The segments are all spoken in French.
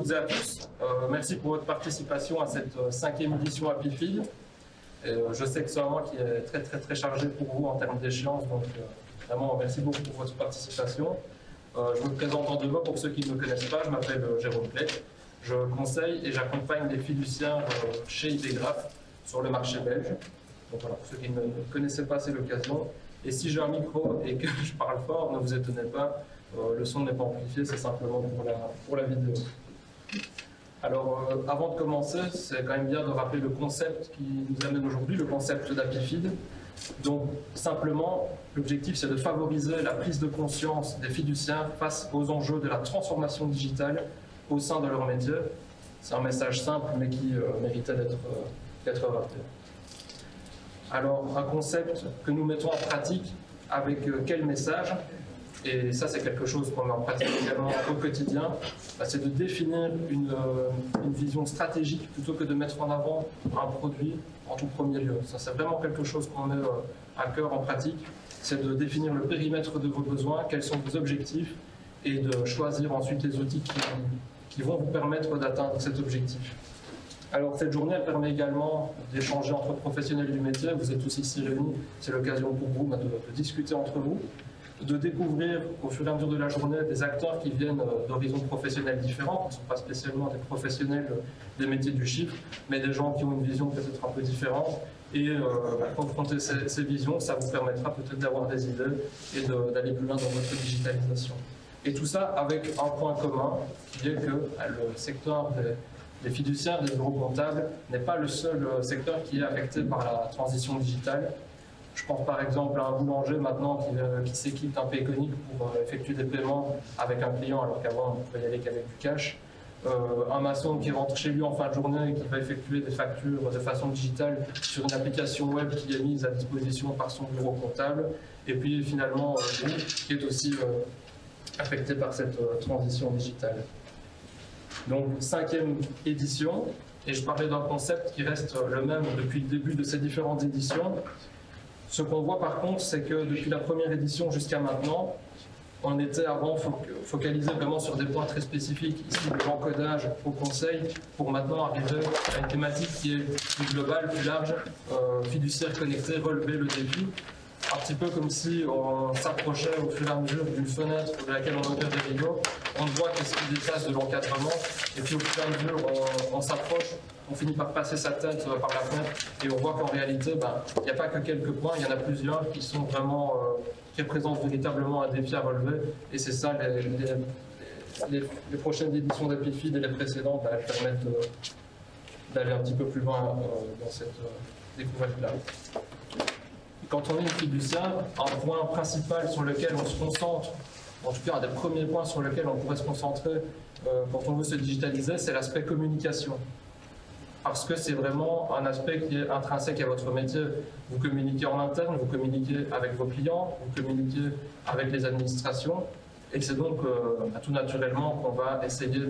toutes et à tous. Merci pour votre participation à cette 5e édition Apifil. Je sais que c'est un mois qui est très chargé pour vous en termes d'échéance, donc vraiment merci beaucoup pour votre participation. Je me présente en deux mots pour ceux qui ne me connaissent pas. Je m'appelle Jérôme Play. Je conseille et j'accompagne des fiduciaires chez Idegraph sur le marché belge. Donc voilà, pour ceux qui ne me connaissaient pas, c'est l'occasion. Et si j'ai un micro et que je parle fort, ne vous étonnez pas, le son n'est pas amplifié, c'est simplement pour la vidéo. Alors, avant de commencer, c'est quand même bien de rappeler le concept qui nous amène aujourd'hui, le concept d'Apifid. Donc, simplement, l'objectif, c'est de favoriser la prise de conscience des fiduciaires face aux enjeux de la transformation digitale au sein de leur métier. C'est un message simple, mais qui méritait d'être rappelé. Alors, un concept que nous mettons en pratique avec quel message? Et ça, c'est quelque chose qu'on met en pratique également au quotidien, c'est de définir une vision stratégique plutôt que de mettre en avant un produit en tout premier lieu. Ça, c'est vraiment quelque chose qu'on met à cœur en pratique, c'est de définir le périmètre de vos besoins, quels sont vos objectifs, et de choisir ensuite les outils qui vont vous permettre d'atteindre cet objectif. Alors, cette journée, elle permet également d'échanger entre professionnels du métier. Vous êtes tous ici réunis, c'est l'occasion pour vous de discuter entre vous, de découvrir au fur et à mesure de la journée des acteurs qui viennent d'horizons professionnels différents, qui ne sont pas spécialement des professionnels des métiers du chiffre, mais des gens qui ont une vision peut-être un peu différente. Et confronter ces visions, ça vous permettra peut-être d'avoir des idées et d'aller plus loin dans votre digitalisation. Et tout ça avec un point commun, qui est que le secteur des fiduciaires, des bureaux comptables, n'est pas le seul secteur qui est affecté par la transition digitale. Je pense par exemple à un boulanger maintenant qui s'équipe d'un Payconic pour effectuer des paiements avec un client alors qu'avant on pouvait y aller qu'avec du cash. Un maçon qui rentre chez lui en fin de journée et qui va effectuer des factures de façon digitale sur une application web qui est mise à disposition par son bureau comptable. Et puis finalement, vous qui est aussi affecté par cette transition digitale. Donc 5e édition, et je parlais d'un concept qui reste le même depuis le début de ces différentes éditions. Ce qu'on voit par contre, c'est que depuis la première édition jusqu'à maintenant, on était avant focalisé vraiment sur des points très spécifiques, ici de l'encodage au conseil, pour maintenant arriver à une thématique qui est plus globale, plus large, fiduciaire connecté, relever le défi. Un petit peu comme si on s'approchait au fur et à mesure d'une fenêtre de laquelle on opère des rideaux, on voit qu'est-ce qui dépasse de l'encadrement, et puis au fur et à mesure on s'approche, on finit par passer sa tête par la fenêtre, et on voit qu'en réalité, il n'y a pas que quelques points, il y en a plusieurs qui sont vraiment, qui représentent véritablement un défi à relever, et c'est ça, les prochaines éditions d'Apifid et les précédentes, elles permettent d'aller un petit peu plus loin dans cette découverte-là. Quand on est une fiduciaire, un point principal sur lequel on se concentre, en tout cas un des premiers points sur lequel on pourrait se concentrer quand on veut se digitaliser, c'est l'aspect communication. Parce que c'est vraiment un aspect qui est intrinsèque à votre métier. Vous communiquez en interne, vous communiquez avec vos clients, vous communiquez avec les administrations, et c'est donc tout naturellement qu'on va essayer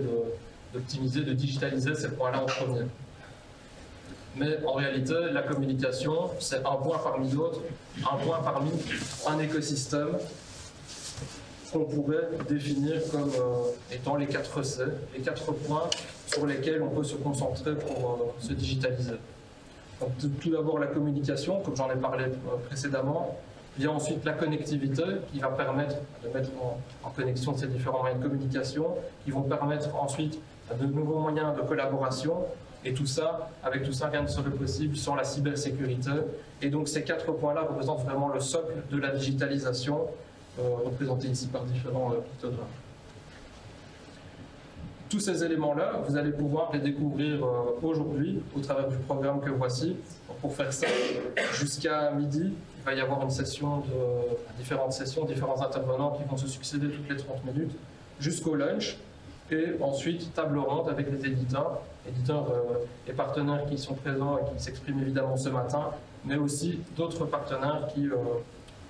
d'optimiser, de digitaliser ces points-là en premier. Mais en réalité, la communication, c'est un point parmi d'autres, un point parmi un écosystème qu'on pourrait définir comme étant les 4 C, les 4 points sur lesquels on peut se concentrer pour se digitaliser. Donc, tout d'abord la communication, comme j'en ai parlé précédemment, vient ensuite la connectivité qui va permettre de mettre en connexion ces différents moyens de communication, qui vont permettre ensuite de nouveaux moyens de collaboration. Et tout ça, avec tout ça, rien ne serait possible sans la cybersécurité. Et donc ces 4 points-là représentent vraiment le socle de la digitalisation, représenté ici par différents pictogrammes. Tous ces éléments-là, vous allez pouvoir les découvrir aujourd'hui au travers du programme que voici. Pour faire ça, jusqu'à midi, il va y avoir une session différentes sessions, différents intervenants qui vont se succéder toutes les 30 minutes, jusqu'au lunch. Et ensuite, table ronde avec les éditeurs et partenaires qui sont présents et qui s'expriment évidemment ce matin, mais aussi d'autres partenaires qui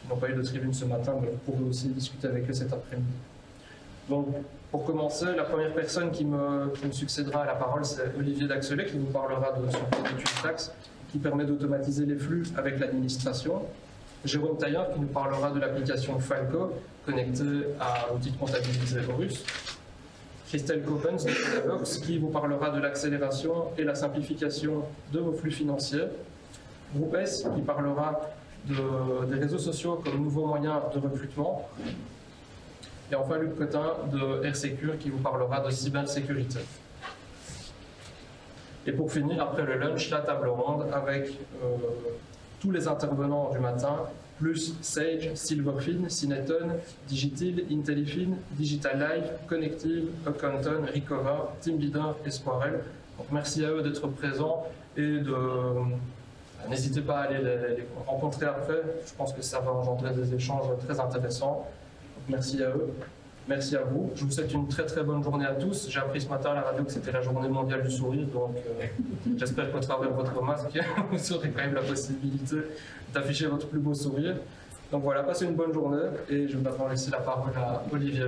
n'ont pas eu de tribune ce matin, mais vous pourrez aussi discuter avec eux cet après-midi. Donc, pour commencer, la première personne qui me succédera à la parole, c'est Olivier Daxelet, qui nous parlera de son projet TuneTax, qui permet d'automatiser les flux avec l'administration. Jérôme Taillard, qui nous parlera de l'application Falco, connectée à l'outil de comptabilité Horus. Christelle Coppens de Codavox, qui vous parlera de l'accélération et la simplification de vos flux financiers. Groupe S, qui parlera des réseaux sociaux comme nouveau moyen de recrutement. Et enfin, Luc Cotin de AirSecure, qui vous parlera de cybersécurité. Et pour finir, après le lunch, la table ronde avec tous les intervenants du matin, plus Sage, Silverfin, Cineton, Digitil, Intellifin, Digital Life, Connective, Accounton, Recover, Team Leader et Squarel. Donc merci à eux d'être présents et n'hésitez pas à aller les rencontrer après. Je pense que ça va engendrer des échanges très intéressants. Donc merci à eux. Merci à vous. Je vous souhaite une très très bonne journée à tous. J'ai appris ce matin à la radio que c'était la journée mondiale du sourire, donc j'espère qu'au travers de votre masque, vous aurez quand même la possibilité d'afficher votre plus beau sourire. Donc voilà, passez une bonne journée et je vais maintenant laisser la parole à Olivier.